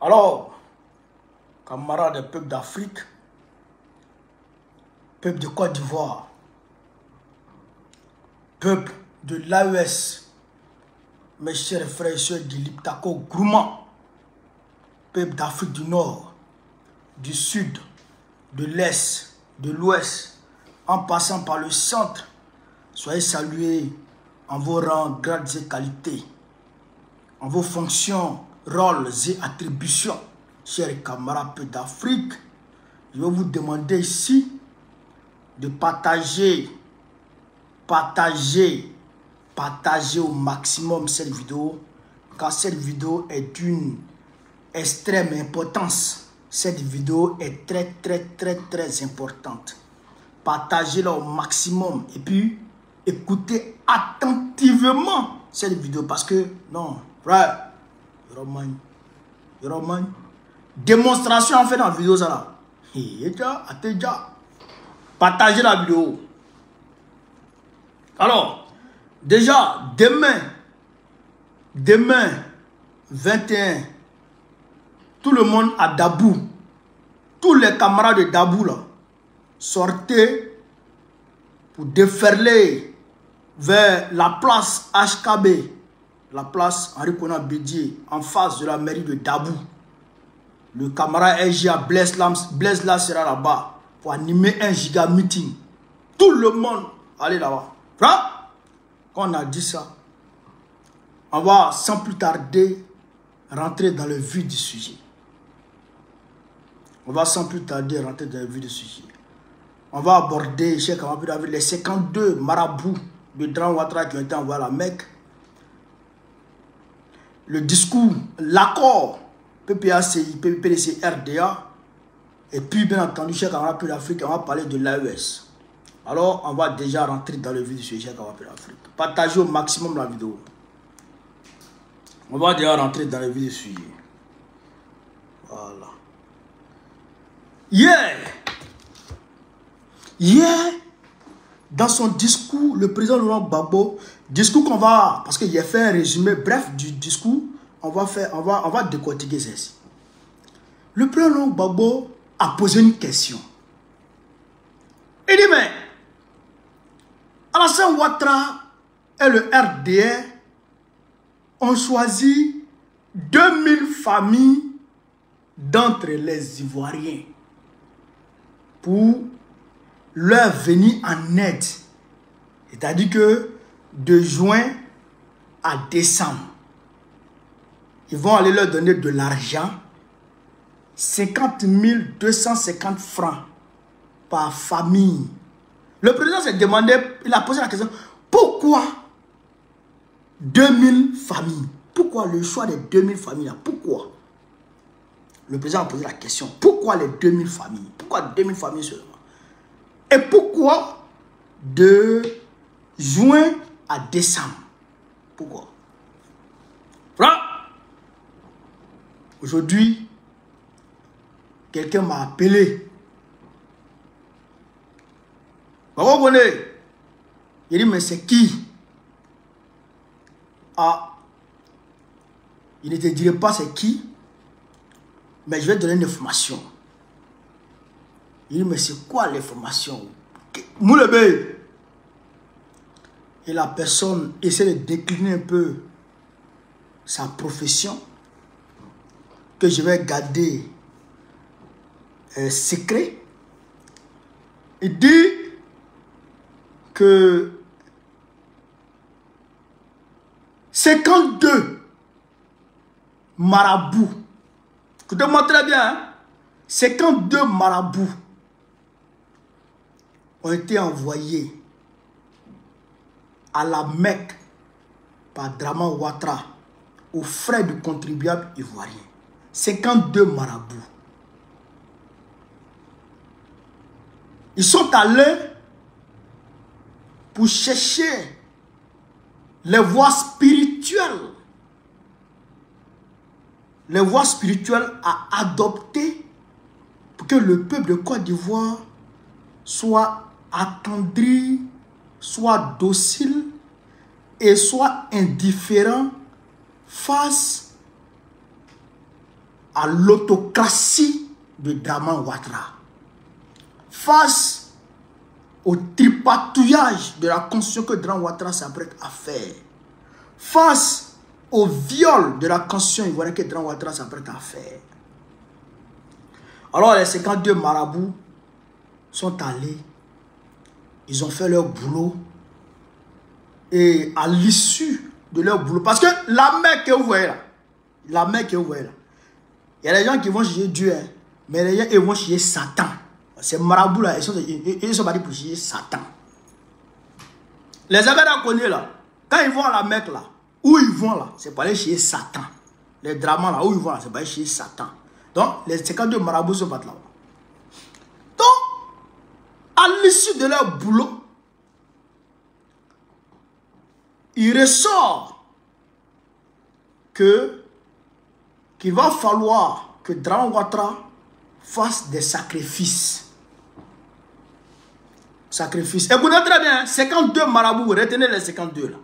Alors, camarades des peuples d'Afrique, peuple de Côte d'Ivoire, peuple de l'AES, mes chers frères et sœurs du Liptako Grouma, peuple d'Afrique du Nord, du Sud, de l'Est, de l'Ouest, en passant par le centre, soyez salués en vos rangs, grades et qualités, en vos fonctions, rôles et attributions. Chers camarades peuple d'Afrique, je vais vous demander ici de partager au maximum cette vidéo, car cette vidéo est d'une extrême importance. Cette vidéo est très importante. Partagez-la au maximum et puis écoutez attentivement cette vidéo parce que, non, frère, Roman, démonstration en fait dans la vidéo ça là. Partagez la vidéo. Alors, déjà, demain 21, tout le monde à Dabou, tous les camarades de Dabou là, sortez pour déferler vers la place HKB, la place Henri Konan Bédié, en face de la mairie de Dabou. Le camarade LGA Blaise là sera là-bas pour animer un giga meeting. Tout le monde, allez là-bas. Quand on a dit ça, on va sans plus tarder rentrer dans le vif du sujet. On va sans plus tarder rentrer dans le vif du sujet. On va aborder, Cheikh Ahmadou Bamba, les 52 marabouts de Dran Ouattara qui ont été envoyés à la Mecque. Le discours, l'accord PPACI, PPDC, RDA. Et puis, bien entendu, Cheikh Ahmadou Bamba d'Afrique, on va parler de l'AES. Alors, on va déjà rentrer dans le vif du sujet, Cheikh Ahmadou Bamba d'Afrique. Partagez au maximum la vidéo. On va déjà rentrer dans le vif du sujet. Voilà. Hier, dans son discours, le président Laurent Gbagbo, discours qu'on va, parce qu'il a fait un résumé bref du discours, on va décortiquer ceci. Le président Laurent Gbagbo a posé une question. Il dit, mais Alassane Ouattara et le RDR ont choisi 2000 familles d'entre les Ivoiriens pour leur venir en aide. C'est-à-dire que de juin à décembre, ils vont aller leur donner de l'argent, 50 250 francs par famille. Le président s'est demandé, il a posé la question, pourquoi 2000 familles? Pourquoi le choix des 2000 familles là? Pourquoi? Le président a posé la question, pourquoi les 2000 familles? Pourquoi 2000 familles seulement? Et pourquoi de juin à décembre? Pourquoi? Aujourd'hui, quelqu'un m'a appelé. Vous comprenez? Il dit, mais c'est qui? Ah, il ne te dirait pas c'est qui, mais je vais te donner une information. Il dit, mais c'est quoi l'information? Moulebe. Et la personne essaie de décliner un peu sa profession, que je vais garder secret. Il dit que 52 marabouts, écoutez-moi très bien, hein? 52 marabouts ont été envoyés à la Mecque par Draman Ouattara aux frais du contribuable ivoirien. 52 marabouts. Ils sont allés pour chercher les voies spirituelles. Les voies spirituelles à adopter pour que le peuple de Côte d'Ivoire soit attendri, soit docile et soit indifférent face à l'autocratie de Draman Ouattara, face au tripatouillage de la constitution que Draman Ouattara s'apprête à faire, face au viol de la constitution ivoirienne que Draman Ouattara s'apprête à faire. Alors les 52 marabouts sont allés, ils ont fait leur boulot, et à l'issue de leur boulot, parce que la mer que vous voyez là, la mer que vous voyez là, il y a des gens qui vont chercher Dieu, hein, mais les gens ils vont chercher Satan. Ces marabouts là, ils sont partis pour chercher Satan. Les Agada connaissent là, quand ils vont à la Mecque là, où ils vont là, c'est pour aller chercher Satan. Les Draman là, où ils vont là, c'est pour aller chercher Satan. Donc les 52 marabouts sont partis là. Donc, à l'issue de leur boulot, il ressort qu'il va falloir que Draman Ouattara fasse des sacrifices. Sacrifices. Écoutez très bien, 52 marabouts, retenez les 52 là.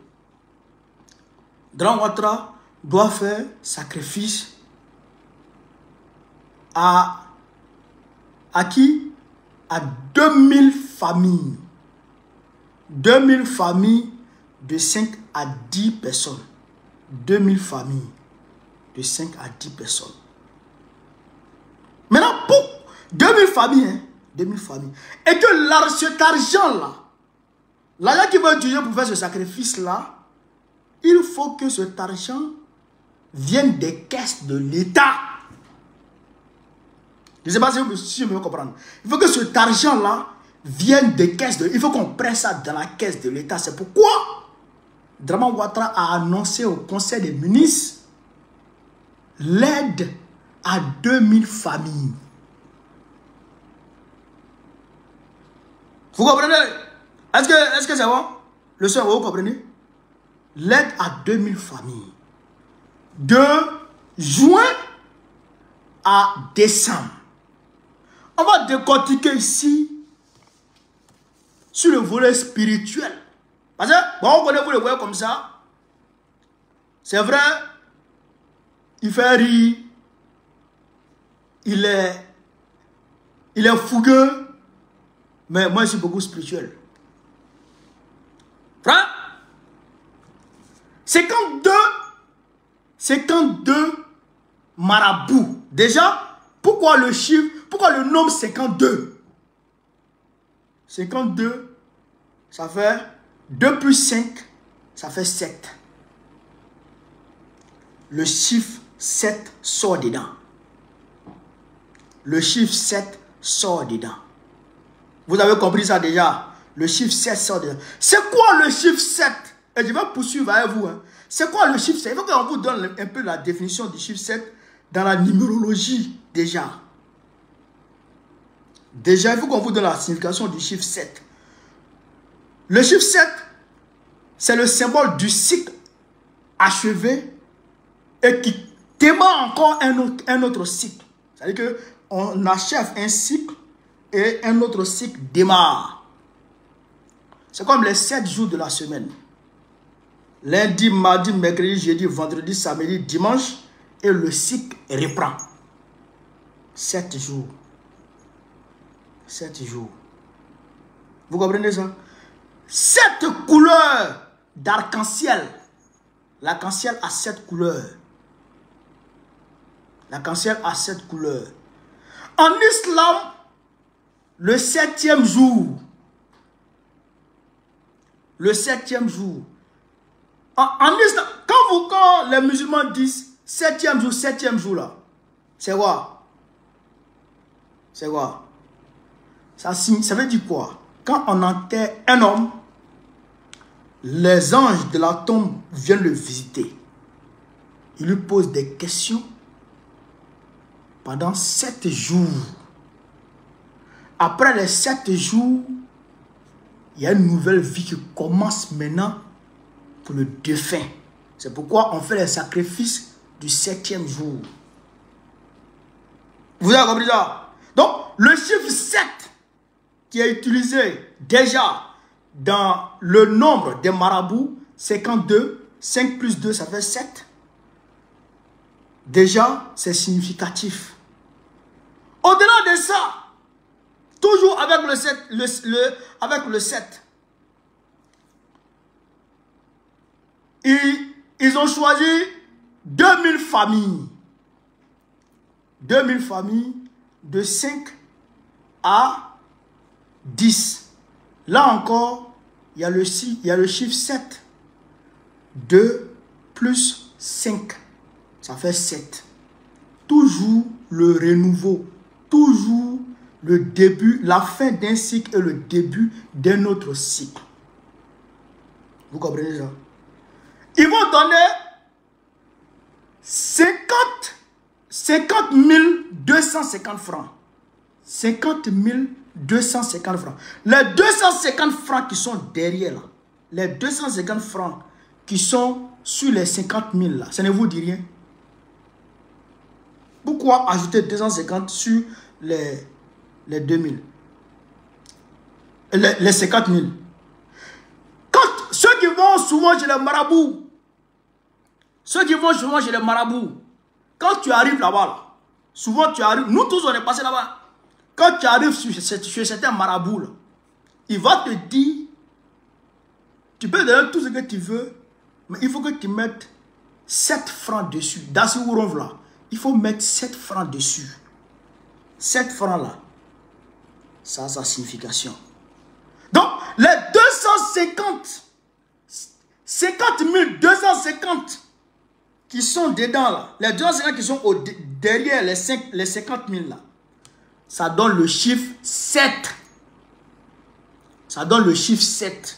Draman Ouattara doit faire sacrifice à qui? À 2000 familles. 2000 familles de 5 à 10 personnes. 2000 familles de 5 à 10 personnes. Maintenant, pour 2000 familles, hein, 2000 familles, et que cet argent-là, l'argent qu'il va utiliser pour faire ce sacrifice-là, il faut que cet argent vienne des caisses de l'État. Je ne sais pas si je me comprendre. Il faut que cet argent-là vienne des caisses de l'État. Il faut qu'on presse ça dans la caisse de l'État. C'est pourquoi Draman Ouattara a annoncé au Conseil des ministres l'aide à 2000 familles. Vous comprenez? Est-ce que c'est bon? Le soir, vous comprenez? L'aide à 2000 familles. De juin à décembre. On va décortiquer ici sur le volet spirituel. Parce que, bon, vous le voyez comme ça. C'est vrai, il fait rire. Il est fougueux. Mais moi, je suis beaucoup spirituel. Frère, 52 marabouts. Déjà, pourquoi le chiffre, pourquoi le nombre 52? 52, ça fait 2 plus 5, ça fait 7. Le chiffre 7 sort dedans. Le chiffre 7 sort dedans. Vous avez compris ça déjà? Le chiffre 7 sort dedans. C'est quoi le chiffre 7? Et je vais poursuivre avec vous. Hein. C'est quoi le chiffre 7? Il faut qu'on vous donne un peu la définition du chiffre 7 dans la numérologie déjà. Déjà, il faut qu'on vous donne la signification du chiffre 7. Le chiffre 7, c'est le symbole du cycle achevé et qui démarre encore un autre cycle. C'est-à-dire qu'on achève un cycle et un autre cycle démarre. C'est comme les 7 jours de la semaine. Lundi, mardi, mercredi, jeudi, vendredi, samedi, dimanche. Et le cycle reprend. 7 jours. 7 jours. Vous comprenez ça? 7 couleurs d'arc-en-ciel. L'arc-en-ciel a 7 couleurs. L'arc-en-ciel a 7 couleurs. En islam, le 7e jour. Le 7e jour. En islam, quand les musulmans disent 7e jour là, c'est quoi? C'est quoi? Ça veut dire quoi? Quand on enterre un homme, les anges de la tombe viennent le visiter. Ils lui posent des questions pendant 7 jours. Après les 7 jours, il y a une nouvelle vie qui commence maintenant pour le défunt. C'est pourquoi on fait les sacrifices du 7e jour. Vous avez compris ça? Donc, le chiffre 7 qui est utilisé déjà dans le nombre des marabouts, 52, 5 plus 2, ça fait 7. Déjà, c'est significatif. Au-delà de ça, toujours avec le 7, avec le 7, ils ont choisi 2000 familles. 2000 familles de 5 à 10. Là encore, il y a le chiffre 7. 2 plus 5, ça fait 7. Toujours le renouveau. Toujours le début, la fin d'un cycle et le début d'un autre cycle. Vous comprenez ça? Ils vont donner 50 250 francs. 50 250 francs. Les 250 francs qui sont derrière là, les 250 francs qui sont sur les 50 000 là, ça ne vous dit rien? Pourquoi ajouter 250 sur les 2000, les 50 000? Quand ceux qui vont souvent chez les marabouts, quand tu arrives là-bas, là, souvent tu arrives, nous tous on est passé là-bas. Quand tu arrives sur certains marabouts, là, il va te dire, tu peux donner tout ce que tu veux, mais il faut que tu mettes 7 francs dessus. Dans ce ouronve là, il faut mettre 7 francs dessus. 7 francs là, ça a sa signification. Donc, les 50 250 qui sont dedans là, les 250 qui sont derrière les 50 000 là, ça donne le chiffre 7. Ça donne le chiffre 7.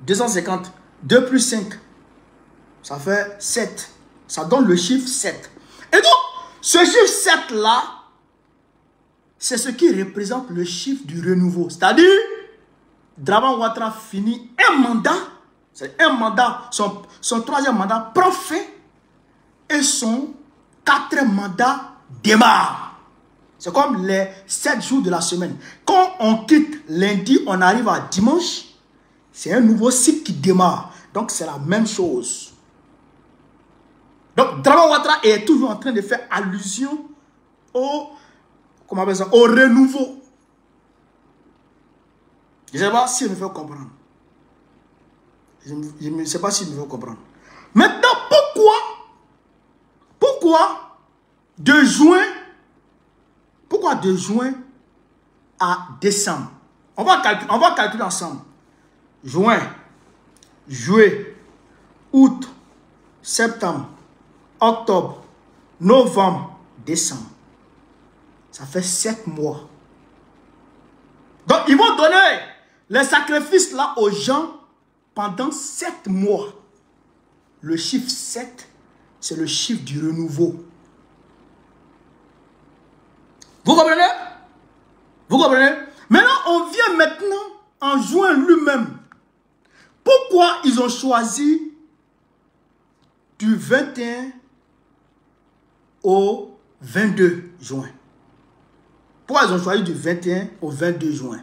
250, 2 plus 5, ça fait 7. Ça donne le chiffre 7. Et donc, ce chiffre 7 là, c'est ce qui représente le chiffre du renouveau. C'est-à-dire, Draman Ouattara finit un mandat, c'est un mandat, son troisième mandat prend fin et son quatrième mandat démarre. C'est comme les 7 jours de la semaine. Quand on quitte lundi, on arrive à dimanche, c'est un nouveau cycle qui démarre. Donc c'est la même chose. Donc Draman Ouattara est toujours en train de faire allusion au, comment on appelle ça, au renouveau. Je ne sais pas s'il me fait comprendre. Je ne sais pas s'il me fait comprendre. Maintenant, pourquoi de juin à décembre? On va calculer ensemble. Juin, juillet, août, septembre, octobre, novembre, décembre. Ça fait 7 mois. Donc, ils vont donner les sacrifices là aux gens pendant 7 mois. Le chiffre 7, c'est le chiffre du renouveau. Vous comprenez? Vous comprenez? Maintenant, on vient maintenant en juin lui-même. Pourquoi ils ont choisi du 21 au 22 juin? Pourquoi ils ont choisi du 21 au 22 juin?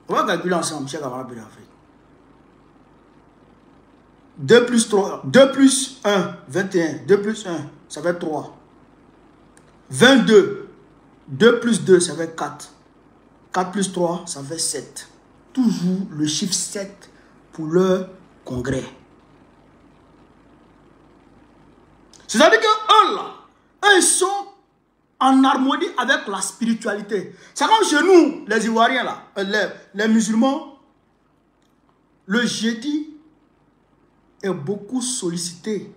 On va calculer ensemble, chers camarades de l'Afrique. 2 plus 3, 2 plus 1, 21. 2 plus 1, ça fait 3. 22. 2 plus 2, ça fait 4. 4 plus 3, ça fait 7. Toujours le chiffre 7 pour leur congrès. C'est-à-dire que eux, là, eux, ils sont en harmonie avec la spiritualité. C'est comme chez nous, les Ivoiriens, là, les musulmans, le jeudi est beaucoup sollicité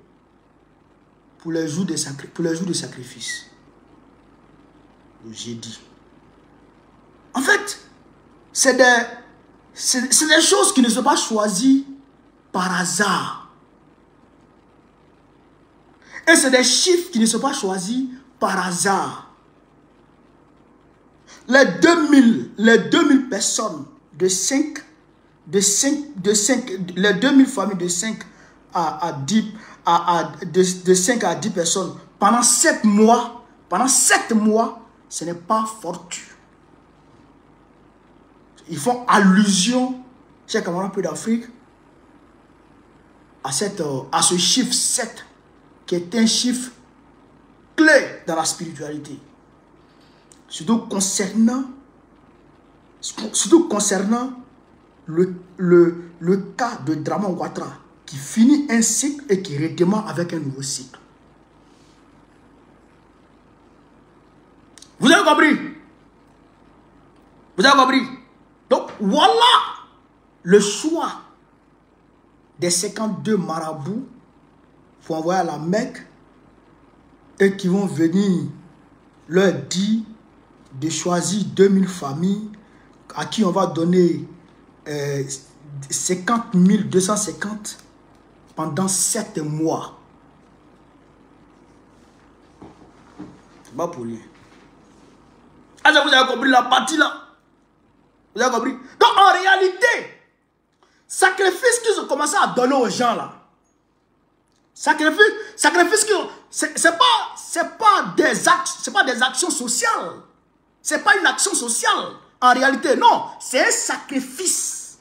pour les jours de sacrifice. Le jeudi. En fait, c'est des choses qui ne sont pas choisies par hasard. Et c'est des chiffres qui ne sont pas choisis par hasard. Les 2000 personnes les 2000 familles de 5 à 10 de 5 à 10 personnes pendant 7 mois, ce n'est pas fortuit. Ils font allusion, chers camarades d'Afrique, à ce chiffre 7, qui est un chiffre clé dans la spiritualité. Surtout concernant le cas de Draman Ouattara, qui finit un cycle et qui redémarre avec un nouveau cycle. Vous avez compris? Vous avez compris? Donc voilà le choix des 52 marabouts pour envoyer à la Mecque et qui vont venir leur dire de choisir 2000 familles à qui on va donner 50 250 pendant 7 mois. C'est pas pour rien. Ah, vous avez compris la partie là? Vous avez compris? Donc en réalité, sacrifice qu'ils ont commencé à donner aux gens là, sacrifice qu'ils ont, c'est pas des actions sociales. C'est pas une action sociale. En réalité, non, c'est un sacrifice.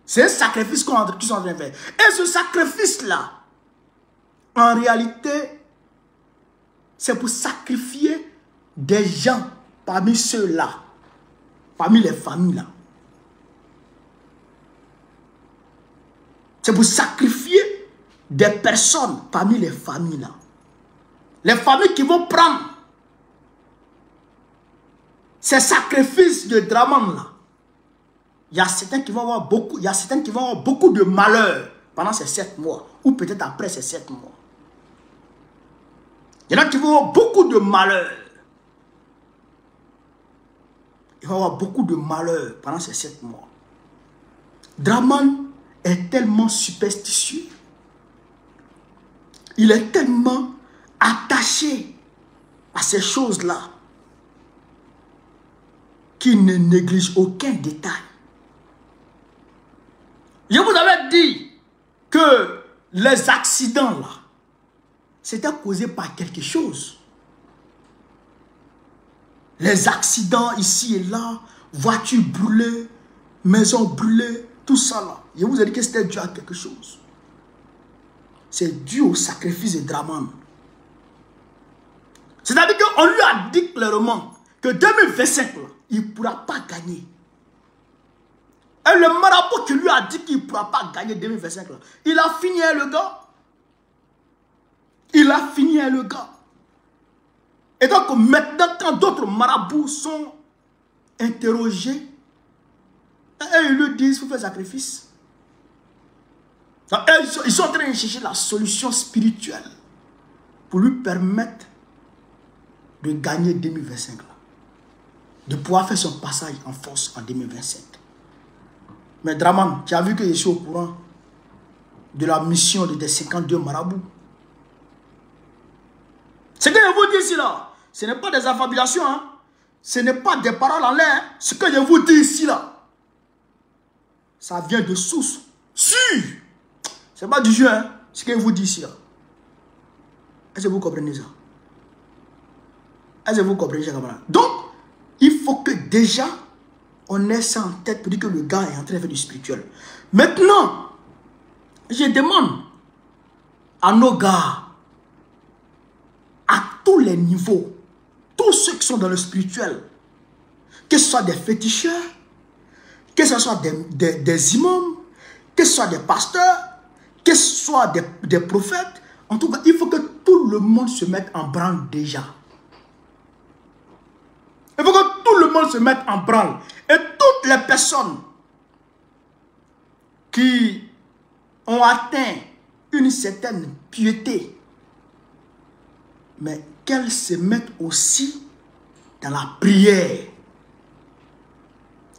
C'est un sacrifice qu'ils sont en train de faire. Et ce sacrifice-là, en réalité, c'est pour sacrifier des gens parmi ceux-là, parmi les familles-là. C'est pour sacrifier des personnes parmi les familles-là. Les familles qui vont prendre ces sacrifices de Draman là. Il y a certains qui vont avoir beaucoup, de malheur pendant ces 7 mois, ou peut-être après ces 7 mois. Il y en a qui vont avoir beaucoup de malheur. Ils vont avoir beaucoup de malheur pendant ces 7 mois. Draman est tellement superstitieux. Il est tellement attaché à ces choses-là qu'il ne néglige aucun détail. Je vous avais dit que les accidents là, c'était causé par quelque chose. Les accidents ici et là, voitures brûlées, maisons brûlées, tout ça là. Je vous ai dit que c'était dû à quelque chose. C'est dû au sacrifice de Draman. C'est-à-dire qu'on lui a dit clairement que 2025 là, il ne pourra pas gagner. Et le marabout qui lui a dit qu'il ne pourra pas gagner 2025 là, il a fini le gars. Il a fini le gars. Et donc maintenant, quand d'autres marabouts sont interrogés, et ils lui disent qu'il faut faire sacrifice. Donc, ils sont en train de chercher la solution spirituelle pour lui permettre de gagner 2025 là. De pouvoir faire son passage en force en 2025. Mais Draman, tu as vu que je suis au courant de la mission des 52 marabouts. Ce que je vous dis ici là, ce n'est pas des affabulations, hein? Ce n'est pas des paroles en l'air. Hein? Ce que je vous dis ici là, ça vient de source sûre. Ce n'est pas du jeu, hein? Ce que je vous dis ici là. Est-ce que vous comprenez ça? Est-ce que vous comprenez ça, camarade? Donc, il faut que déjà, on ait ça en tête pour dire que le gars est en train de faire du spirituel. Maintenant, je demande à nos gars, à tous les niveaux, tous ceux qui sont dans le spirituel, que ce soit des féticheurs, que ce soit des imams, que ce soit des pasteurs, que ce soit des prophètes, en tout cas, il faut que tout le monde se mette en branle déjà. Il faut que tout le monde se mette en branle. Et toutes les personnes qui ont atteint une certaine piété, mais qu'elles se mettent aussi dans la prière.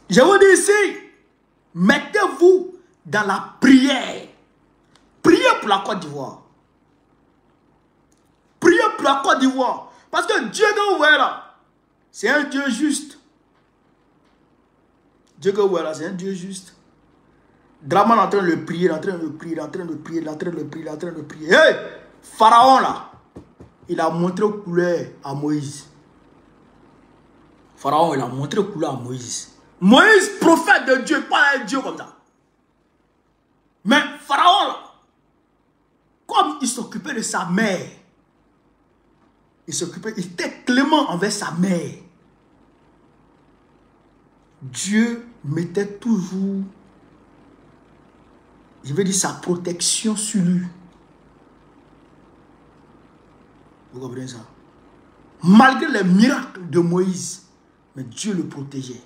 Je vous dis ici, mettez-vous dans la prière. Priez pour la Côte d'Ivoire. Priez pour la Côte d'Ivoire. Parce que Dieu que vous voyez là, c'est un Dieu juste. Dieu que vous voyez là, c'est un Dieu juste. Draman est en train de le prier, en train de le prier, en train de le prier, en train de le prier, en train de le prier. Hey! Pharaon là, il a montré couleur à Moïse. Pharaon, il a montré couleur à Moïse. Moïse, prophète de Dieu, pas un Dieu comme ça. Mais Pharaon là, s'occupait de sa mère. Il était clément envers sa mère. Dieu mettait toujours, je vais dire, sa protection sur lui. Vous comprenez ça? Malgré les miracles de Moïse, mais Dieu le protégeait.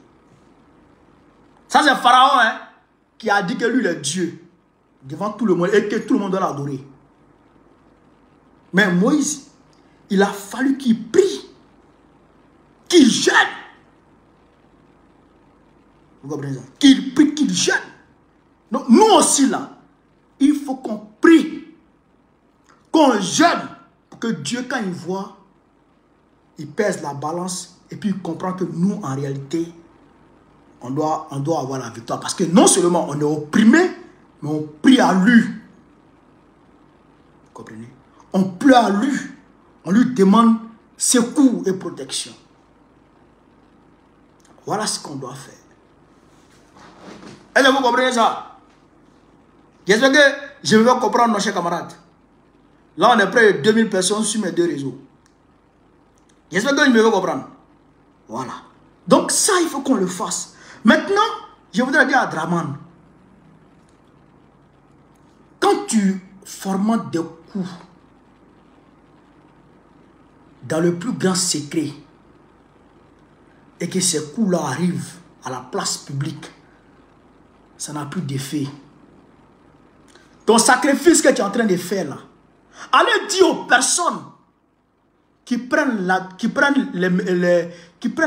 Ça, c'est Pharaon, hein, qui a dit que lui, il est Dieu devant tout le monde et que tout le monde doit l'adorer. Mais Moïse, il a fallu qu'il prie, qu'il jeûne. Vous comprenez ça? Qu'il prie, qu'il jeûne. Donc, nous aussi, là, il faut qu'on prie, qu'on jeûne, pour que Dieu, quand il voit, il pèse la balance et puis il comprend que nous, en réalité, on doit avoir la victoire. Parce que non seulement on est opprimé, mais on prie à lui. Vous comprenez? On prie à lui. On lui demande secours et protection. Voilà ce qu'on doit faire. Est-ce que vous comprenez ça? J'espère que je vais comprendre nos chers camarades. Là, on est près de 2000 personnes sur mes deux réseaux. J'espère que je vais comprendre. Voilà. Donc ça, il faut qu'on le fasse. Maintenant, je voudrais dire à Draman, quand tu formentes des coups dans le plus grand secret et que ces coups-là arrivent à la place publique, ça n'a plus d'effet. Ton sacrifice que tu es en train de faire là, allez dire aux personnes qui prennent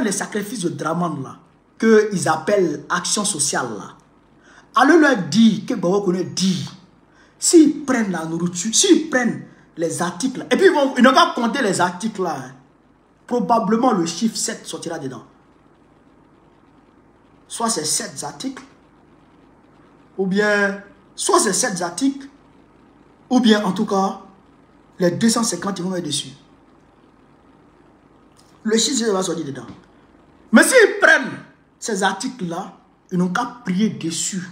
les sacrifices de Draman là, qu'ils appellent action sociale là, allez leur dire que Baba Koné dit, s'ils prennent la nourriture, s'ils prennent les articles, et puis ils n'ont pas compté les articles là, hein, probablement le chiffre 7 sortira dedans. Soit c'est 7 articles, ou bien, soit c'est 7 articles, ou bien en tout cas, les 250 ils vont être dessus. Le chiffre va sortir dedans. Mais s'ils prennent ces articles-là, ils n'ont qu'à prier dessus.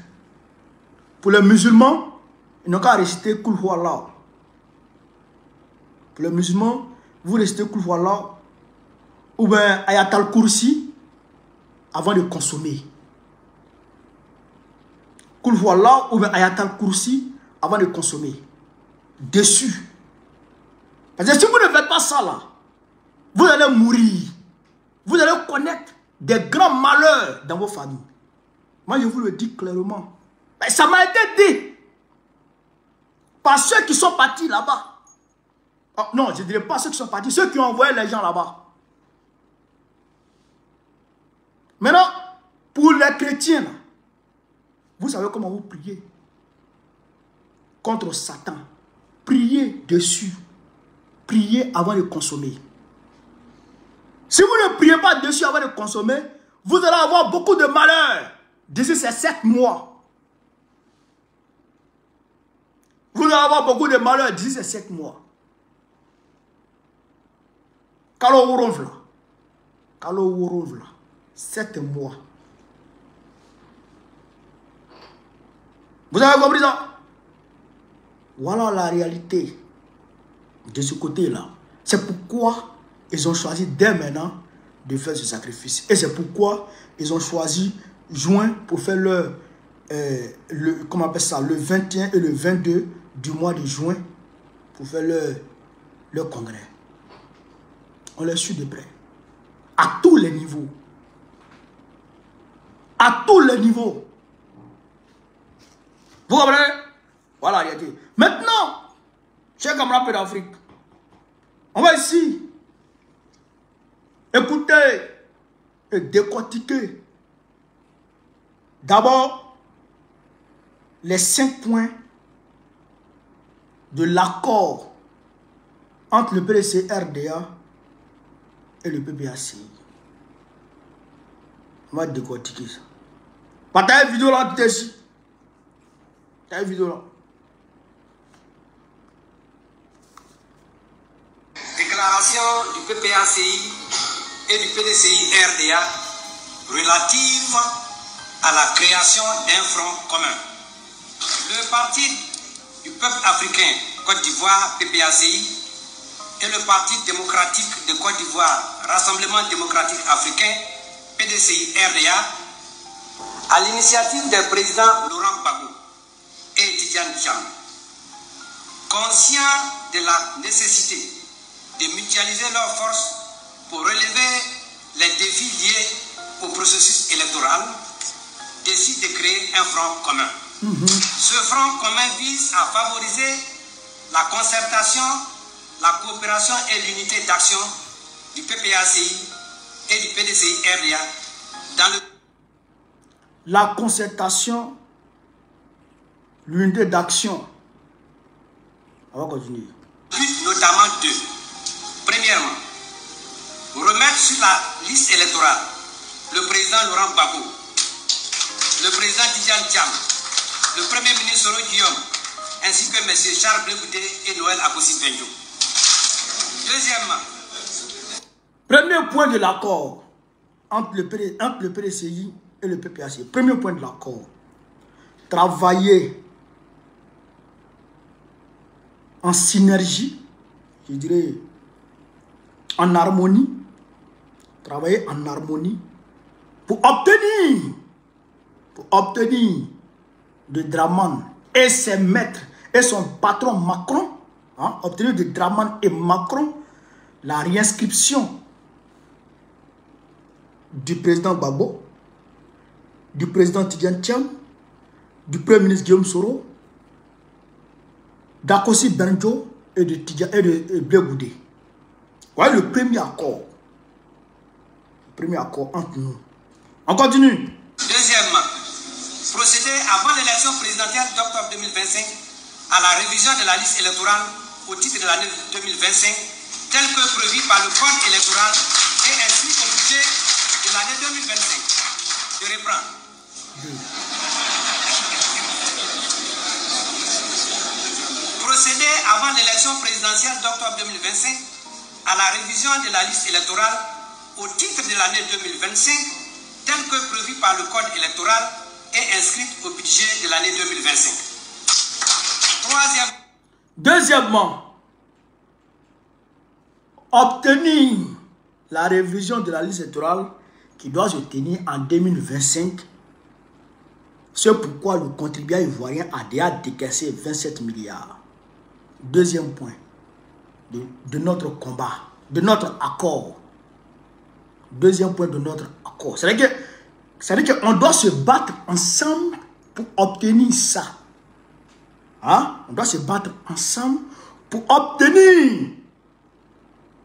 Pour les musulmans, ils n'ont qu'à réciter Kul Hu Allah. Pour les musulmans, vous récitez Kul Hu Allah ou bien Ayat al-Kursi avant de consommer. Kul Hu Allah ou bien Ayat al-Kursi avant de consommer. Dessus. Parce que si vous ne faites pas ça là, vous allez mourir. Vous allez connaître des grands malheurs dans vos familles. Moi, je vous le dis clairement. Mais ça m'a été dit par ceux qui sont partis là-bas. Oh, non, je ne dirais pas ceux qui sont partis, ceux qui ont envoyé les gens là-bas. Maintenant, pour les chrétiens, là, vous savez comment vous priez contre Satan. Priez dessus. Priez avant de consommer. Si vous ne priez pas dessus avant de consommer, vous allez avoir beaucoup de malheur d'ici ces 7 mois. Vous allez avoir beaucoup de malheur d'ici ces 7 mois. Kalo Worovla. 7 mois. Vous avez compris ça? Voilà la réalité de ce côté-là. C'est pourquoi ils ont choisi dès maintenant de faire ce sacrifice. Et c'est pourquoi ils ont choisi juin pour faire comment on appelle ça, le 21 et le 22 du mois de juin pour faire leur congrès. On les suit de près. À tous les niveaux. À tous les niveaux. Vous comprenez? Voilà la réalité. Maintenant, chers camarades d'Afrique, on va ici écouter et décortiquer d'abord les 5 points de l'accord entre le PDC-RDA et le PPACI. On va décortiquer ça. T'as une vidéo là, tu t'es ici. T'as une vidéo là. Déclaration du PPACI et du PDCI-RDA relative à la création d'un front commun. Le Parti du peuple africain Côte d'Ivoire, PPACI, et le Parti démocratique de Côte d'Ivoire, Rassemblement démocratique africain, PDCI RDA, à l'initiative des présidents Laurent Gbagbo et Tidjane Thiam, conscients de la nécessité de mutualiser leurs forces pour relever les défis liés au processus électoral, décident de créer un front commun. Ce front commun vise à favoriser la concertation, la coopération et l'unité d'action du PPACI et du PDCI RDA dans le... La concertation, l'unité d'action. On va continuer. Notamment deux. Premièrement, remettre sur la liste électorale le président Laurent Gbagbo, le président Tidjane Thiam, le premier ministre Soro Guillaume, ainsi que M. Charles Blé Goudé et Noël Agossi-Benjo. Deuxièmement, premier point de l'accord entre le PDCI et le PPAC. Premier point de l'accord. Travailler en synergie, je dirais en harmonie. Travailler en harmonie pour obtenir de Dramane et ses maîtres et son patron Macron, obtenir de Dramane et Macron la réinscription du président Gbagbo, du président Tidjane Thiam, du premier ministre Guillaume Soro, d'Agossi-Benjo et de Blé Goudé. Voilà le premier accord. Le premier accord entre nous. On continue. Deuxièmement, procéder avant l'élection présidentielle d'octobre 2025 à la révision de la liste électorale au titre de l'année 2025, telle que prévue par le code électoral et inscrit au budget de l'année 2025. Je reprends. Procéder avant l'élection présidentielle d'octobre 2025 à la révision de la liste électorale au titre de l'année 2025, telle que prévue par le code électoral et inscrite au budget de l'année 2025. Deuxièmement, obtenir la révision de la liste électorale qui doit se tenir en 2025. C'est pourquoi le contribuable ivoirien a déjà décaissé 27 milliards. Deuxième point de notre combat, de notre accord. Deuxième point de notre accord. C'est-à-dire qu'on doit se battre ensemble pour obtenir ça. On doit se battre ensemble pour obtenir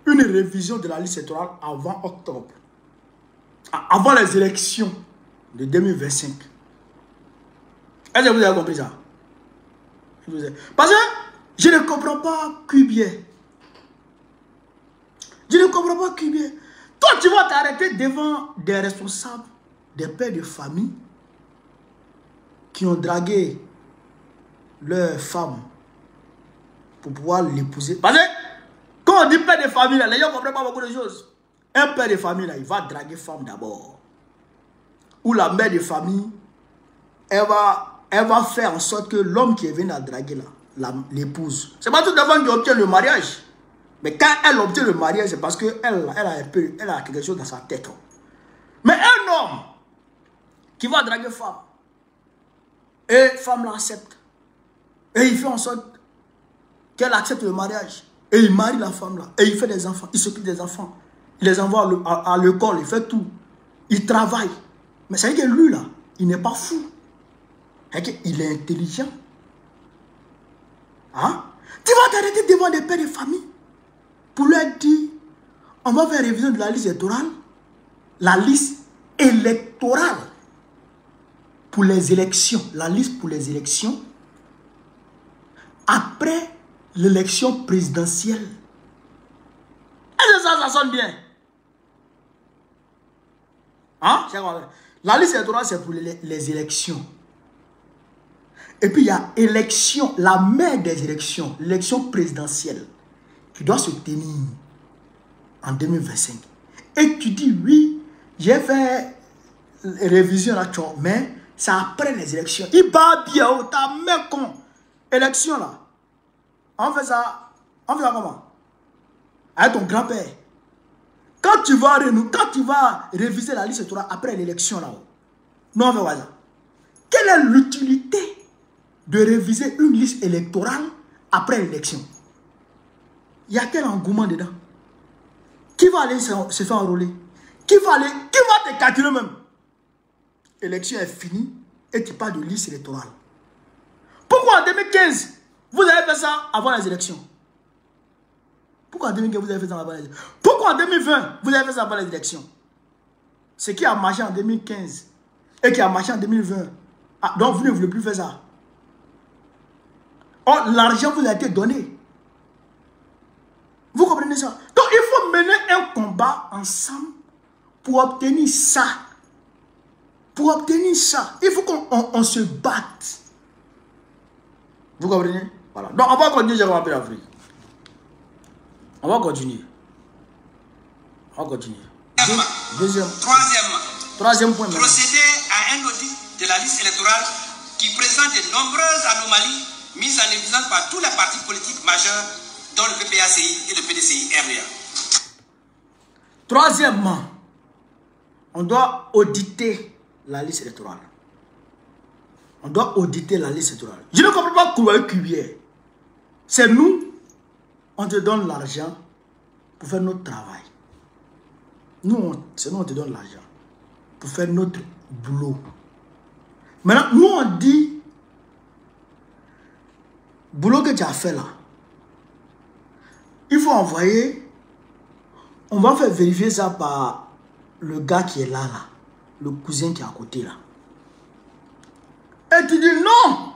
une révision de la liste électorale avant octobre. Avant les élections de 2025. Est-ce que vous avez compris ça? Parce que je ne comprends pas Cubier. Je ne comprends pas Cubier. Toi, tu vas t'arrêter devant des responsables, des pères de famille qui ont dragué leur femme pour pouvoir l'épouser. Parce que quand on dit père de famille, les gens ne comprennent pas beaucoup de choses. Un père de famille, là, il va draguer femme d'abord. Ou la mère de famille, elle va faire en sorte que l'homme qui est venu la draguer, l'épouse. C'est pas tout devant qui obtient le mariage. Mais quand elle obtient le mariage, c'est parce qu'elle a quelque chose dans sa tête. Mais un homme qui va draguer femme, et femme l'accepte, et il fait en sorte qu'elle accepte le mariage, et il marie la femme là, et il fait des enfants, il s'occupe des enfants, il les envoie à l'école, il fait tout, il travaille. Mais ça veut dire que lui là, il n'est pas fou. Il est intelligent. Tu vas t'arrêter devant des pères de famille pour leur dire, on va faire révision de la liste électorale. La liste électorale pour les élections. La liste pour les élections. Après l'élection présidentielle. Est-ce que ça sonne bien? La liste électorale, c'est pour les élections. Et puis il y a élection, la mère des élections, l'élection présidentielle, qui doit se tenir en 2025. Et tu dis, oui, j'ai fait révision là, mais c'est après les élections. Il bat bien, ta mère con. Élection là. On fait ça comment? Avec ton grand-père. Quand tu vas réviser la liste électorale après l'élection là-haut, non, on fait ça. Quelle est l'utilité de réviser une liste électorale après l'élection? Il y a quel engouement dedans? Qui va aller se faire enrôler? Qui va te calculer même? L'élection est finie et tu parles de liste électorale. Pourquoi en 2015, vous avez fait ça avant les élections? Pourquoi en 2015, vous avez fait ça avant les élections? Pourquoi en 2020, vous avez fait ça avant les élections? Ce qui a marché en 2015 et qui a marché en 2020. Ah, donc vous ne voulez plus faire ça. Or, l'argent vous a été donné. Vous comprenez ça? Donc, il faut mener un combat ensemble pour obtenir ça. Pour obtenir ça, il faut qu'on se batte. Vous comprenez? Voilà. Donc, on va continuer, je vais rappeler l'Afrique. On va continuer. Troisième point. Procéder à un audit de la liste électorale qui présente de nombreuses anomalies mises en évidence par tous les partis politiques majeurs, dont le PPACI et le PDCI-RDA. Troisièmement, on doit auditer la liste électorale. On doit auditer la liste électorale. Je ne comprends pas Kourouaï Cubier. C'est nous, on te donne l'argent pour faire notre travail. C'est nous, on te donne l'argent pour faire notre boulot. Maintenant, nous, on dit, boulot que tu as fait là, il faut envoyer, on va faire vérifier ça par le gars qui est là, le cousin qui est à côté là. Et tu dis non,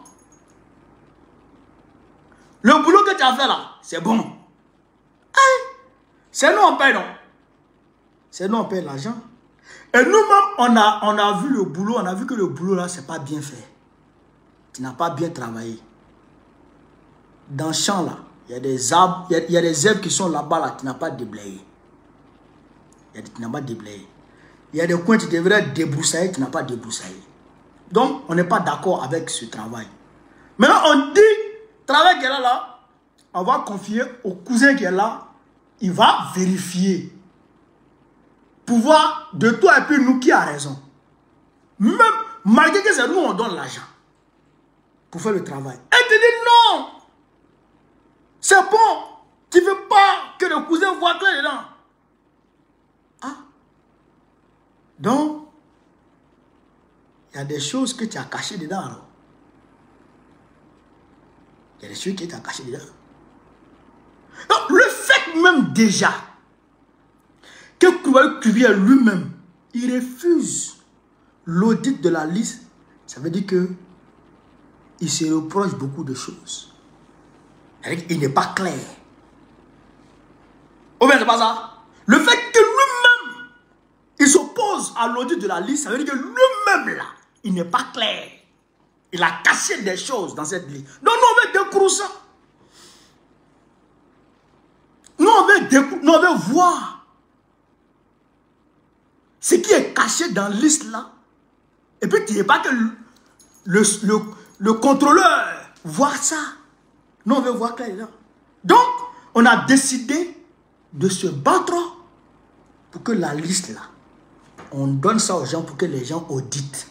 le boulot que tu as fait là, c'est bon. Hey, c'est nous on paye, non? C'est nous on paye l'argent. Et nous-mêmes, on a vu le boulot, on a vu que le boulot là, c'est pas bien fait. Tu n'as pas bien travaillé. Dans le champ là, il y a des arbres, il y a des herbes qui sont là-bas là, tu n'as pas déblayé. Tu n'as pas déblayé. Il y a des coins que tu devrais débroussailler, tu n'as pas débroussaillé. Donc, on n'est pas d'accord avec ce travail. Maintenant, on dit, le travail qui est là, on va confier au cousin qui est là, il va vérifier. Pour voir de toi et puis nous qui a raison. Même malgré que c'est nous, on donne l'argent pour faire le travail. Et tu dis non, c'est bon, tu ne veux pas que le cousin voit clair dedans. Ah. Donc, il y a des choses que tu as cachées dedans. Alors. Il y a des choses que tu as cachées dedans. Donc, le fait même déjà que Kourouaï Cubier lui-même, il refuse l'audit de la liste, ça veut dire que il se reproche beaucoup de choses. Il n'est pas clair. Ou bien c'est pas ça? Le fait que lui-même, il s'oppose à l'audit de la liste, ça veut dire que lui-même là, il n'est pas clair. Il a caché des choses dans cette liste. Donc nous on veut découvrir ça. Nous on veut voir ce qui est caché dans la liste là. Et puis tu n'es pas que le contrôleur voit ça. Nous on veut voir clair là. Donc on a décidé de se battre pour que la liste là, on donne ça aux gens pour que les gens auditent.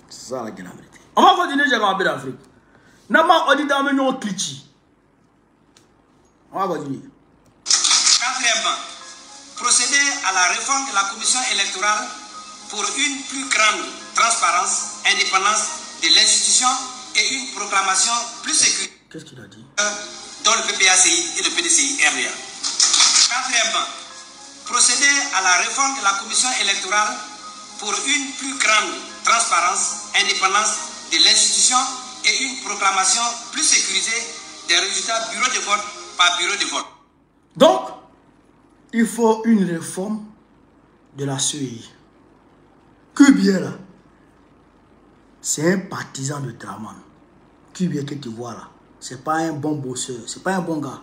C'est ça la vérité. On va continuer, j'ai regardé l'Afrique. Nama audit dans le cliché. On va continuer. Quatrièmement, procéder à la réforme de la commission électorale pour une plus grande transparence, indépendance de l'institution et une proclamation plus sécuritaire. Qu'est-ce qu'il a dit? Dans le PPACI et le PDCI-RDA. Quatrièmement, procéder à la réforme de la commission électorale pour une plus grande transparence, indépendance de l'institution et une proclamation plus sécurisée des résultats bureau de vote par bureau de vote. Donc, il faut une réforme de la CEI. Cubier là, c'est un partisan de Draman. Cubier que tu vois là, c'est pas un bon bosseur, c'est pas un bon gars.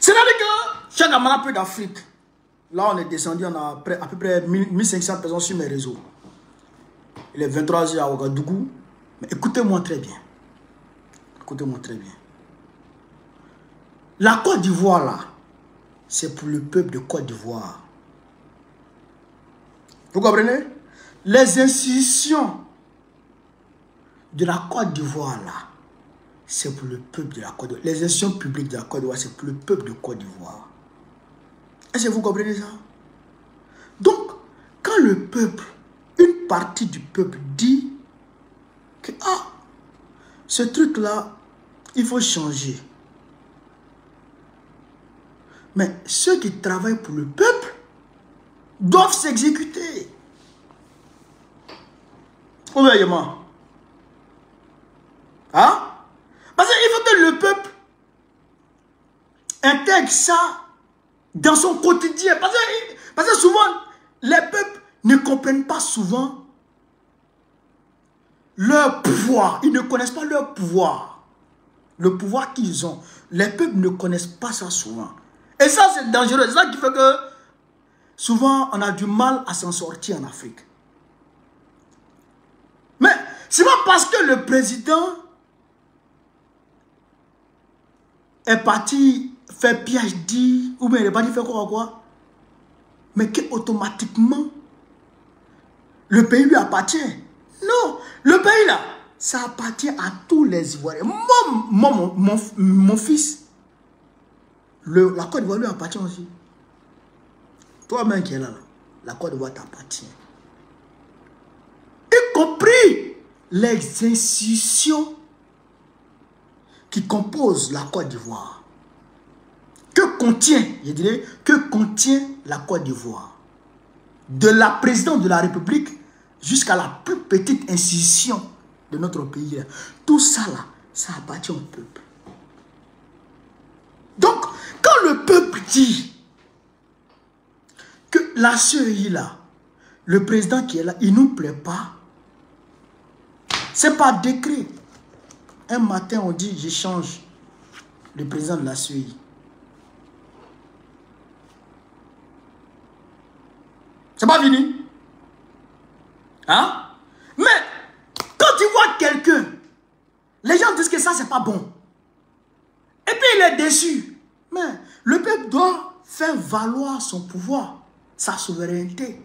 C'est-à-dire que chaque camarade d'Afrique, là on est descendu, on a à peu près 1500 personnes sur mes réseaux. Il est 23h à Ouagadougou. Mais écoutez-moi très bien. Écoutez-moi très bien. La Côte d'Ivoire, là, c'est pour le peuple de Côte d'Ivoire. Vous comprenez? Les institutions de la Côte d'Ivoire, là, c'est pour le peuple de la Côte d'Ivoire. Les institutions publiques de la Côte d'Ivoire, c'est pour le peuple de Côte d'Ivoire. Est-ce que vous comprenez ça? Donc, quand le peuple, une partie du peuple dit que, ah, ce truc-là, il faut changer. Mais ceux qui travaillent pour le peuple doivent s'exécuter. Ouvertement. Hein? Parce qu'il faut que le peuple intègre ça dans son quotidien. Parce que souvent, les peuples ne comprennent pas souvent leur pouvoir. Ils ne connaissent pas leur pouvoir. Le pouvoir qu'ils ont. Les peuples ne connaissent pas ça souvent. Et ça, c'est dangereux. C'est ça qui fait que souvent, on a du mal à s'en sortir en Afrique. Mais c'est pas parce que le président est parti faire PhD ou bien il est parti faire quoi, mais qu'automatiquement le pays lui appartient. Non, le pays là, ça appartient à tous les Ivoiriens. Mon fils, la Côte d'Ivoire lui appartient aussi. Toi-même qui es là, la Côte d'Ivoire t'appartient. Y compris les institutions qui composent la Côte d'Ivoire. Que contient, je dirais, que contient la Côte d'Ivoire? De la présidente de la République jusqu'à la plus petite institution de notre pays. Tout ça là, ça appartient au peuple. Donc, quand le peuple dit que la CEI là, le président qui est là, il ne nous plaît pas, c'est par décret. Un matin, on dit, j'échange le président de la CEI. C'est pas fini. Hein? Mais, quand tu vois quelqu'un, les gens disent que ça, c'est pas bon. Et puis, il est déçu. Mais, le peuple doit faire valoir son pouvoir, sa souveraineté.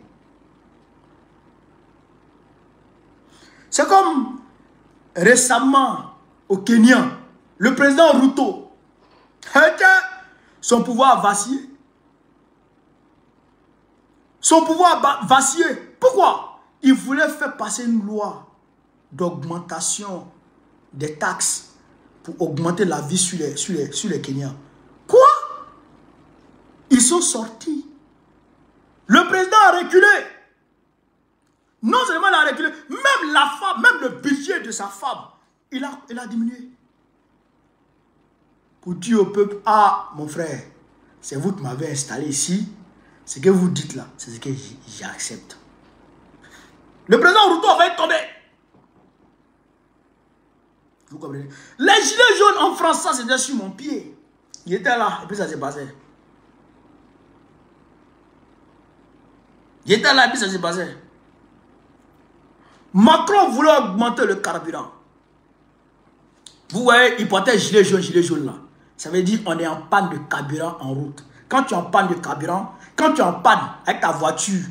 C'est comme récemment au Kenya, le président Ruto, son pouvoir a vacillé. Son pouvoir a vacillé. Pourquoi? Il voulait faire passer une loi d'augmentation des taxes pour augmenter la vie sur les Kenyans. Quoi? Ils sont sortis. Le président a reculé. Non seulement il a reculé, même la femme, même le budget de sa femme, il a diminué. Pour dire au peuple, ah mon frère, c'est vous qui m'avez installé ici, ce que vous dites là, c'est ce que j'accepte. Le président Ruto va tomber. Vous comprenez? Les gilets jaunes en France, ça c'était sur mon pied. Il était là, et puis ça s'est passé. Il était là, et puis ça s'est passé. Macron voulait augmenter le carburant. Vous voyez, il portait gilet jaune là. Ça veut dire qu'on est en panne de carburant en route. Quand tu es en panne de carburant, quand tu es en panne avec ta voiture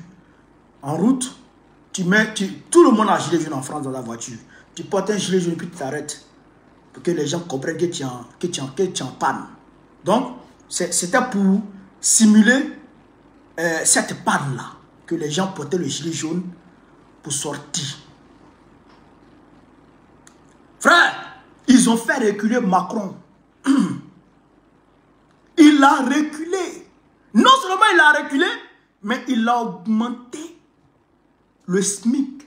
en route, tout le monde a un gilet jaune en France dans la voiture. Tu portes un gilet jaune et puis tu t'arrêtes. Pour que les gens comprennent que tu es en panne. Donc, c'était pour simuler cette panne-là. Que les gens portaient le gilet jaune pour sortir. Frère, ils ont fait reculer Macron. Il a reculé. Non seulement il a reculé, mais il a augmenté le SMIC.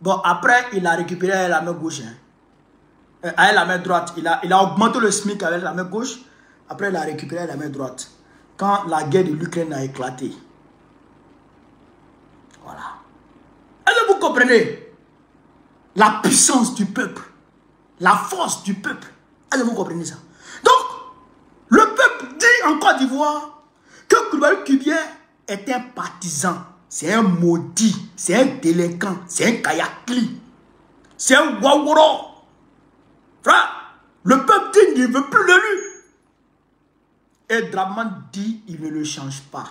Bon, après, il a récupéré la main gauche. Avec la main droite. Il a augmenté le SMIC avec la main gauche. Après, il a récupéré la main droite. Quand la guerre de l'Ukraine a éclaté. Voilà. Est-ce que vous comprenez la puissance du peuple? La force du peuple. Est-ce que vous comprenez ça? Donc, le peuple dit en Côte d'Ivoire que Koulibaly Kubien est un partisan. C'est un maudit. C'est un délinquant. C'est un kayakli. C'est un waworo. Frère, le peuple dit qu'il ne veut plus de lui. Et Draman dit, il ne le change pas.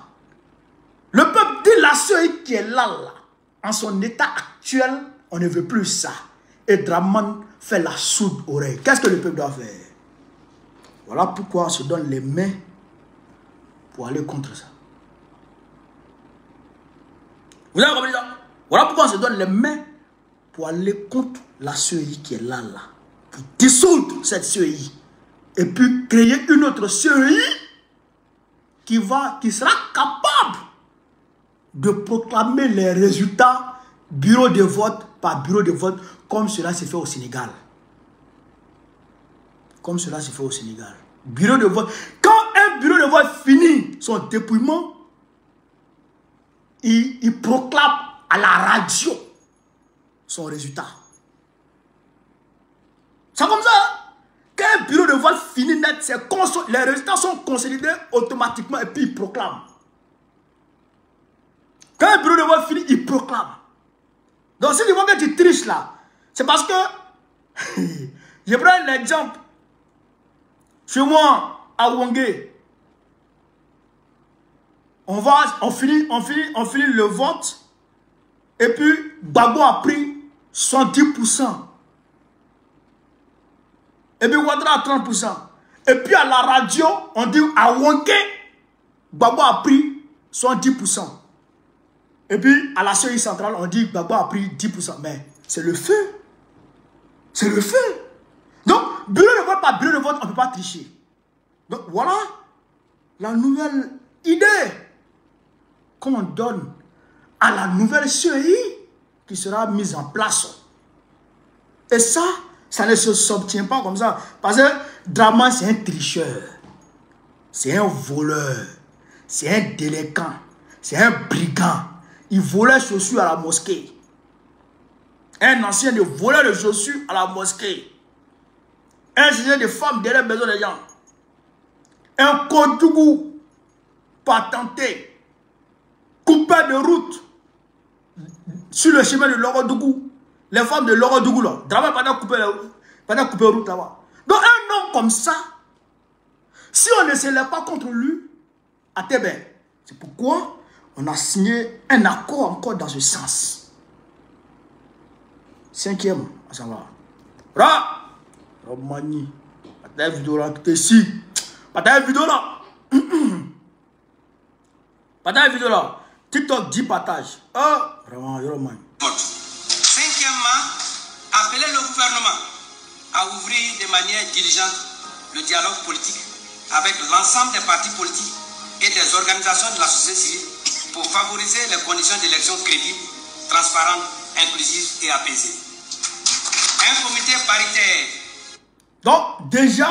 Le peuple dit, la CEI qui est là, en son état actuel, on ne veut plus ça. Et Draman fait la sourde oreille. Qu'est-ce que le peuple doit faire? Voilà pourquoi on se donne les mains pour aller contre ça. Vous avez compris ça? Voilà pourquoi on se donne les mains pour aller contre la CEI qui est là. Pour dissoudre cette CEI. Et puis créer une autre CEI qui sera capable de proclamer les résultats bureau de vote par bureau de vote, comme cela se fait au Sénégal. Comme cela se fait au Sénégal. Bureau de vote. Quand un bureau de vote finit son dépouillement, il proclame à la radio son résultat. C'est comme ça. Quand un bureau de vote finit net, les résultats sont consolidés automatiquement et puis il proclame. Quand un bureau de vote finit, il proclame. Donc si tu vois que tu triches là, c'est parce que, je prends un exemple. Chez moi, à Wangé, on finit le vote et puis Gbagbo a pris 110%. Et puis Ouattara a 30%. Et puis à la radio, on dit à Wangé, Gbagbo a pris 110%. Et puis à la CEI centrale, on dit Gbagbo a pris 10%. Mais c'est le feu. C'est le feu. Donc, bureau de vote par bureau de vote, on ne peut pas tricher. Donc voilà la nouvelle idée qu'on donne à la nouvelle CEI qui sera mise en place. Et ça ne s'obtient pas comme ça. Parce que Draman, c'est un tricheur. C'est un voleur. C'est un délinquant. C'est un brigand. Il volait chaussures à la mosquée. Un ancien de voleur de chaussures à la mosquée. Un ingénieur de femmes derrière la maison des gens. Un Kodougou patenté. Coupé de route. Sur le chemin de Lorodougou. Les femmes de Lorodougou là. Draman pendant couper route là-bas. Donc un homme comme ça, si on ne se lève pas contre lui, à Tébé, c'est pourquoi on a signé un accord encore dans ce sens. 5e, ça va. Ra, Romani, pas de vidéo là, tu es ici. Pas de vidéo là. Pas de vidéo là. TikTok 10 partages. Oh, vraiment, Romani. Cinquièmement, appeler le gouvernement à ouvrir de manière diligente le dialogue politique avec l'ensemble des partis politiques et des organisations de la société civile pour favoriser les conditions d'élection crédibles, transparentes, inclusives et apaisées. Un comité paritaire. Donc déjà,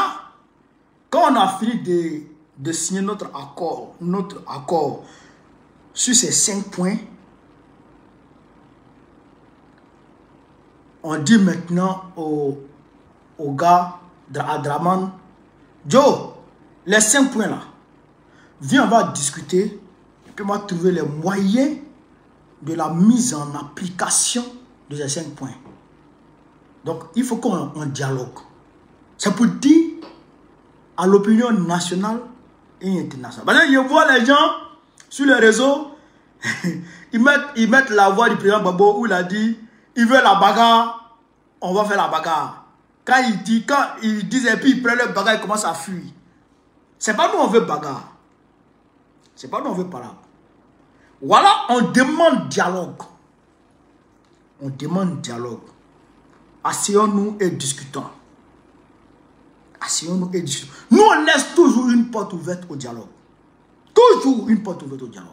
quand on a fini de signer notre accord sur ces 5 points, on dit maintenant au gars, à Draman, Joe, les 5 points là, viens, on va discuter, et puis on va trouver les moyens de la mise en application de ces 5 points. Donc, il faut qu'on dialogue. C'est pour dire à l'opinion nationale et internationale. Parce que je vois les gens sur les réseaux, ils mettent la voix du président Gbagbo où il a dit, il veut la bagarre, on va faire la bagarre. Quand ils disent et puis ils prennent le bagarre, ils commencent à fuir. C'est pas nous on veut bagarre. C'est pas nous on veut parler. Voilà, on demande dialogue. On demande dialogue. Asseyons-nous et discutons. Asseyons-nous et discutons. Nous, on laisse toujours une porte ouverte au dialogue. Toujours une porte ouverte au dialogue.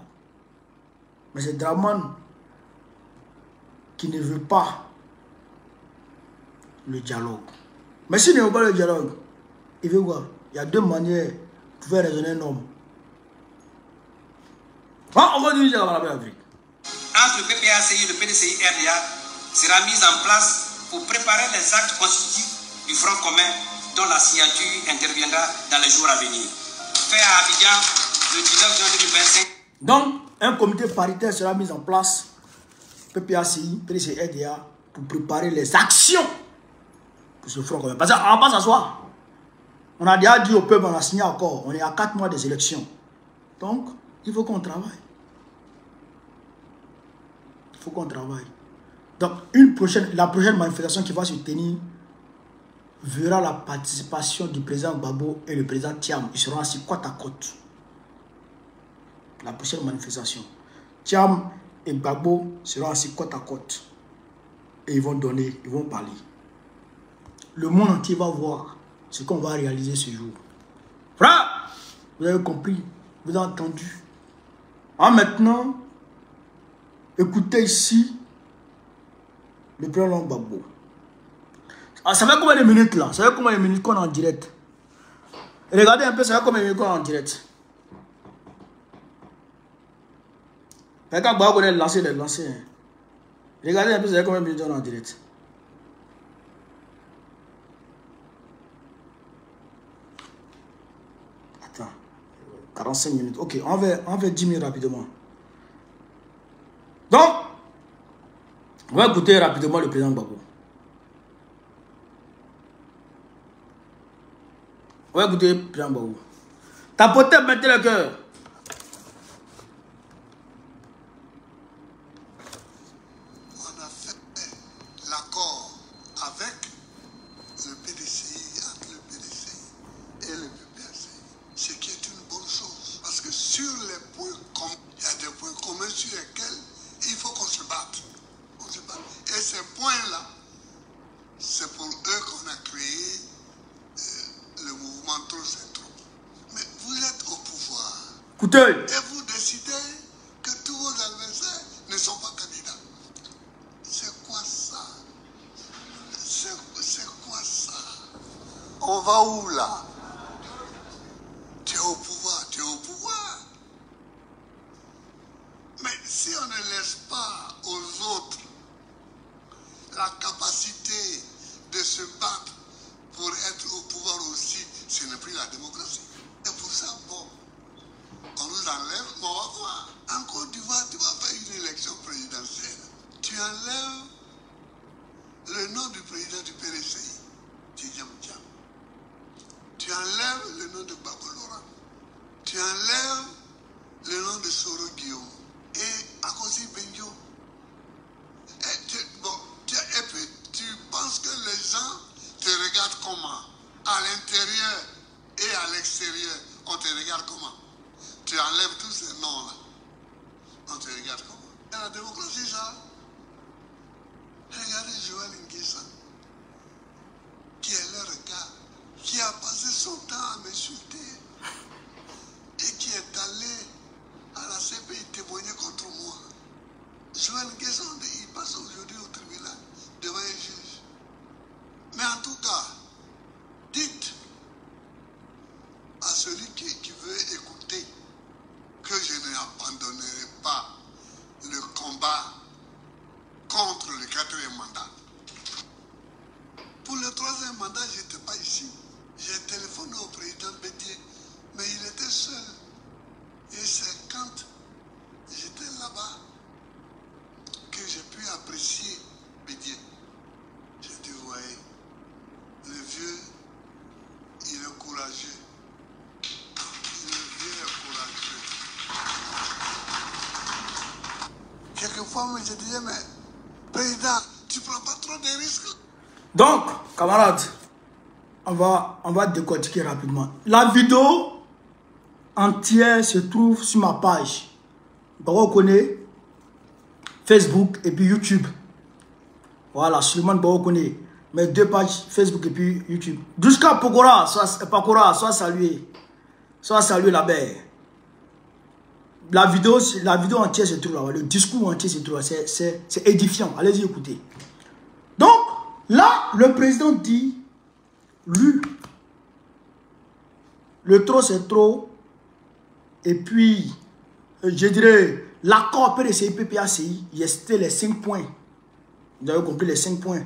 Mais c'est Draman qui ne veut pas le dialogue. Mais s'il ne veut pas le dialogue, il veut quoi? Il y a 2 manières pour faire raisonner un homme. On va dire la Afrique. Entre le PPACI et le PDCI RDA sera mise en place pour préparer les actes constitutifs du Front commun dont la signature interviendra dans les jours à venir. Fait à Abidjan le 19 juin 2025. Donc, un comité paritaire sera mis en place, PPACI, PDCI, RDA, pour préparer les actions pour ce Front commun. Parce qu'on ne va pas s'asseoir. On a déjà dit au peuple, on a signé encore. On est à 4 mois des élections. Donc, il faut qu'on travaille. Il faut qu'on travaille. Donc, la prochaine manifestation qui va se tenir verra la participation du président Gbagbo et le président Thiam. Ils seront assis côte à côte. La prochaine manifestation. Thiam et Gbagbo seront assis côte à côte. Et ils vont donner, ils vont parler. Le monde entier va voir ce qu'on va réaliser ce jour. Frère, vous avez compris, vous avez entendu. Maintenant, écoutez ici le président Gbagbo. Ah, ça fait combien de minutes là? Ça fait combien de minutes qu'on est en direct? Regardez un peu, ça fait combien de minutes qu'on est en direct? Quand Gbagbo est lancé, il est lancé. Regardez un peu, ça fait combien de minutes qu'on est en direct? Attends, 45 minutes. Ok, on fait 10 minutes rapidement. Donc, on va écouter rapidement le président Gbagbo. On va écouter le président Gbagbo. Tapotez, mettez le cœur. On a fait l'accord avec le PDCI, entre le PDCI et le PPAC, ce qui est une bonne chose. Parce que sur les points communs, il y a des points communs sur lesquels il faut qu'on se batte. On se batte. Et ces points-là, c'est pour eux qu'on a créé le mouvement Trop c'est trop. Mais vous êtes au pouvoir. Écoutez. Et vous décidez que tous vos adversaires ne sont pas candidats. C'est quoi ça? C'est quoi ça? On va où là? Tu es au pouvoir, tu es au pouvoir. Mais si on ne laisse pas aux autres la capacité de se battre pour être au pouvoir aussi, ce n'est plus la démocratie. Et pour ça, bon, on nous enlève, mais on va voir. En Côte d'Ivoire, tu vas faire une élection présidentielle. Tu enlèves le nom du président du PDCI, Tidjam Thiam. Tu enlèves le nom de Gbagbo Laurent. Tu enlèves le nom de Soro Guillaume et Akosi Benjo. Et puis tu penses que les gens te regardent comment? À l'intérieur et à l'extérieur, on te regarde comment? Tu enlèves tous ces noms-là. On te regarde comment? C'est la démocratie, ça. Regardez Joël Nguessan, qui est leur gars, qui a passé son temps à m'insulter et qui est allé à la CPI témoigner contre moi. Joël Nguessan, il passe aujourd'hui au tribunal devant un juge. Mais en tout cas, dites à celui qui veut écouter que je n'abandonnerai pas le combat contre le 4e mandat. Pour le 3e mandat, je n'étais pas ici. J'ai téléphoné au président Bédier, mais il était seul. Et c'est quand j'étais là-bas que j'ai pu apprécier Bédier. J'ai dit, vous voyez, le vieux, il est courageux. Le vieux est courageux. Quelquefois, moi, je disais, mais président, tu ne prends pas trop de risques. Donc, camarades, on va décortiquer rapidement. La vidéo entière se trouve sur ma page. Vous connaissez Facebook et puis YouTube. Voilà, Suleiman Bao connaît mes 2 pages Facebook et puis YouTube. Jusqu'à Pokora, soit salué. Soit salué la belle. La vidéo entière se trouve là. Le discours entier se trouve là. C'est édifiant. Allez-y, écoutez. Donc, là, le président dit, lui, le trop c'est trop. Et puis, je dirais, l'accord PDCI, PPACI, c'était les 5 points. Vous avez compris les 5 points.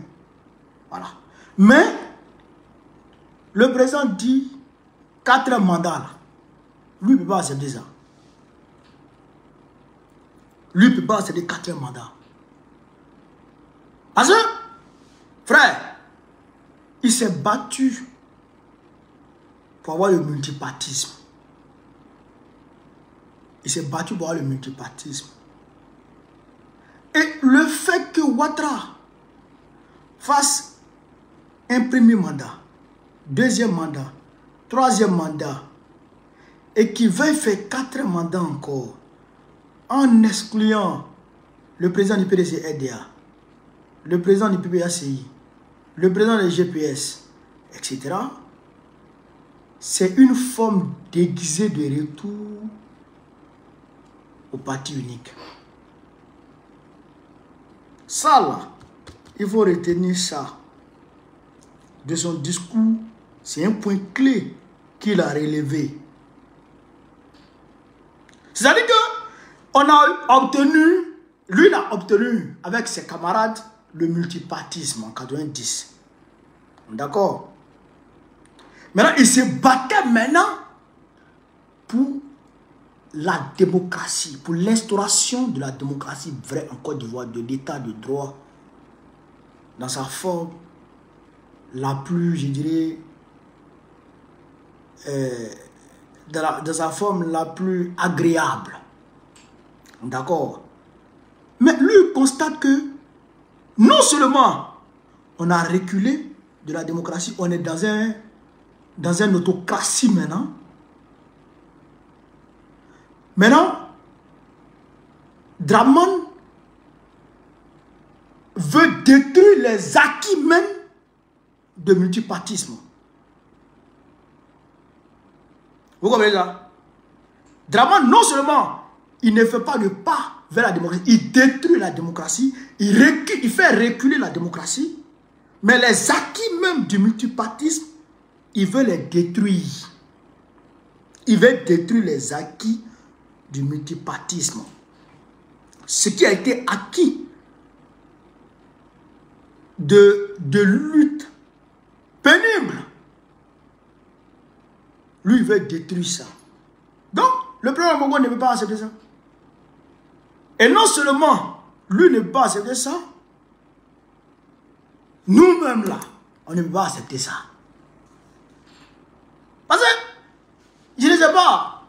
Voilà. Mais, le président dit, 4 mandats, là. Lui, il ne peut pas accepter ça. Lui, il ne peut pas accepter 4 mandats. Parce que, frère, il s'est battu pour avoir le multipartisme. Il s'est battu pour avoir le multipartisme. Et le fait que Ouattara fasse un premier mandat, deuxième mandat, troisième mandat, et qu'il veuille faire 4 mandats encore, en excluant le président du PDC-RDA, le président du PPACI, le président des GPS, etc., c'est une forme déguisée de retour au parti unique. Ça là, il faut retenir ça de son discours. C'est un point clé qu'il a relevé. C'est-à-dire qu'on a obtenu, lui il a obtenu avec ses camarades le multipartisme en 90. D'accord? Maintenant, il se battait maintenant pour la démocratie, pour l'instauration de la démocratie vraie en Côte d'Ivoire, de l'état de droit, dans sa forme la plus, je dirais, dans sa forme la plus agréable. D'accord? Mais lui, il constate que non seulement on a reculé de la démocratie, on est dans une autocratie maintenant. Maintenant, Dramane veut détruire les acquis même de multipartisme. Vous comprenez ça? Dramane, non seulement il ne fait pas le pas vers la démocratie, il détruit la démocratie, il fait reculer la démocratie, mais les acquis même du multipartisme, il veut les détruire. Il veut détruire les acquis du multipartisme. Ce qui a été acquis de lutte pénible. Lui, il veut détruire ça. Donc, le président Bongo ne peut pas accepter ça. Et non seulement lui ne peut pas accepter ça, nous-mêmes là, on ne peut pas accepter ça. Parce que, je ne sais pas,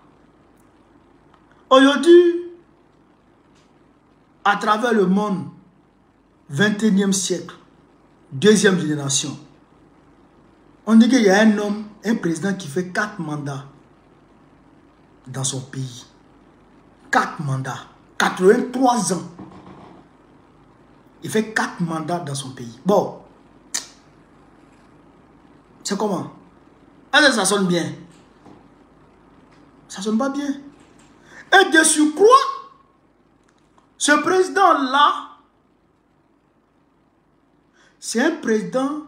aujourd'hui, à travers le monde, 21e siècle, deuxième génération, on dit qu'il y a un homme, un président qui fait 4 mandats dans son pays. 4 mandats, 83 ans. Il fait 4 mandats dans son pays. Bon, c'est comment? Est-ce que ça sonne bien? Ça sonne pas bien. Et de surcroît, ce président-là, c'est un président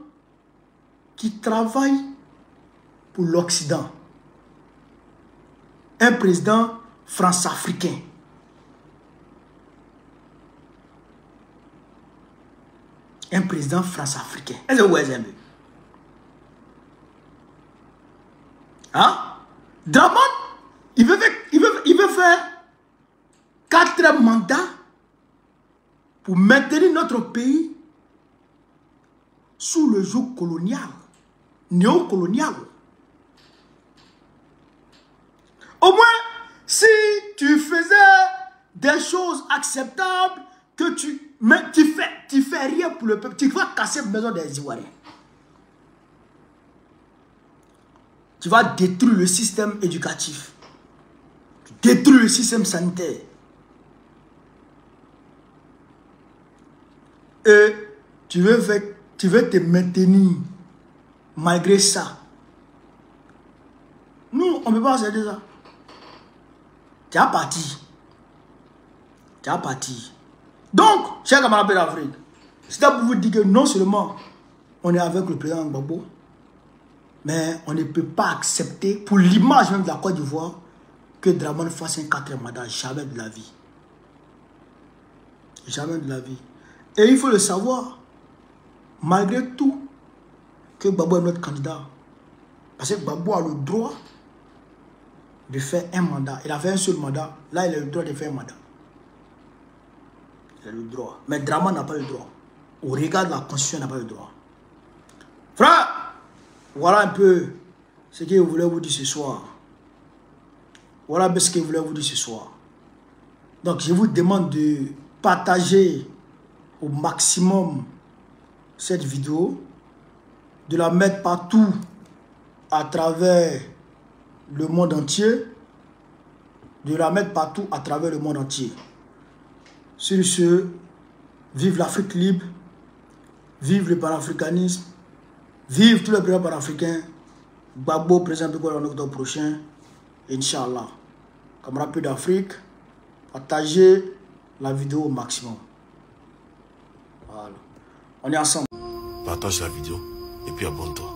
qui travaille pour l'Occident. Un président france-africain. Un président france-africain. Est-ce que vous voyez un peu? Hein? Dramane, il veut faire 4 mandats pour maintenir notre pays sous le joug colonial, néocolonial. Au moins, si tu faisais des choses acceptables, que tu fais rien pour le peuple, tu vas casser la maison des Ivoiriens. Tu vas détruire le système éducatif. Tu détruis le système sanitaire. Et tu veux te maintenir malgré ça. Nous, on ne peut pas accepter ça. Tu as parti. Tu as parti. Donc, chers camarades d'Afrique, c'est pour vous dire que non seulement on est avec le président Gbagbo, mais on ne peut pas accepter, pour l'image même de la Côte d'Ivoire, que Dramane fasse un 4e mandat. Jamais de la vie. Jamais de la vie. Et il faut le savoir, malgré tout, que Gbagbo est notre candidat. Parce que Gbagbo a le droit de faire un mandat. Il a fait un seul mandat. Là, il a le droit de faire un mandat. Il a le droit. Mais Dramane n'a pas le droit. Au regard de la Constitution, il n'a pas le droit. Frère, voilà un peu ce que je voulais vous dire ce soir. Voilà ce que je voulais vous dire ce soir. Donc, je vous demande de partager au maximum cette vidéo, de la mettre partout à travers le monde entier, de la mettre partout à travers le monde entier. Sur ce, vive l'Afrique libre, vive le panafricanisme, vive tous les présidents panafricains. Gbagbo, président de Gaulle en octobre prochain, Inch'Allah. Camarades d'Afrique, partagez la vidéo au maximum. Voilà. On est ensemble. Partage la vidéo et puis abonne-toi.